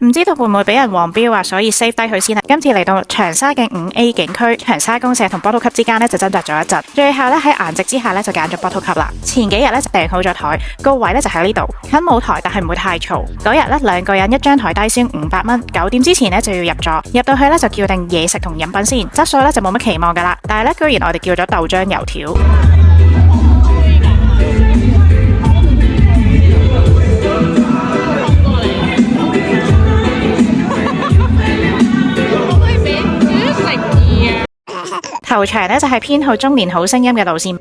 唔知道會唔會俾人黃標啊，所以 save 低佢先啦。今次嚟到長沙嘅5A 景區，長沙公社同波圖級之間呢就掙扎咗一陣，最後呢喺顏值之下呢就揀咗波圖級啦。前幾日呢就訂好咗台，個位呢就喺呢度，近舞台但係唔會太嘈。嗰日呢2個人一張台低消500蚊，9點之前呢就要入座，入到去呢就叫定嘢食同飲品先，質素呢就冇乜期望噶啦。但係呢居然我哋叫咗豆漿油條。頭場呢就係編號中年好聲音嘅路線，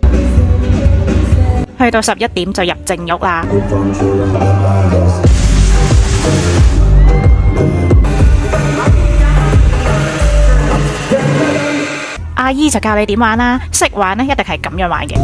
去到11點就入正屋啦。阿姨就教你點玩啦，識玩呢一定係咁樣玩嘅。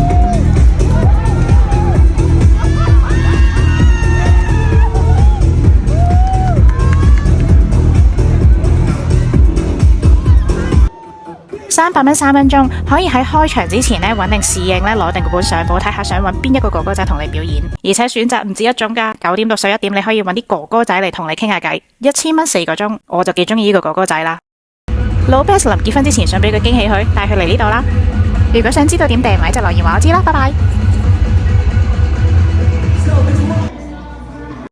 300蚊3分鐘，可以喺開場之前呢揾定侍應呢，攞定個本相簿睇下想揾邊一個哥哥仔同你表演，而且選擇唔止一種噶。9點到11點你可以揾啲哥哥仔嚟同你傾下偈，1000蚊4個鐘，我就幾中意呢個哥哥仔啦。老 Best 臨結婚之前想俾個驚喜佢，帶佢嚟呢度啦。如果想知道點訂位就留言話我知啦，拜拜。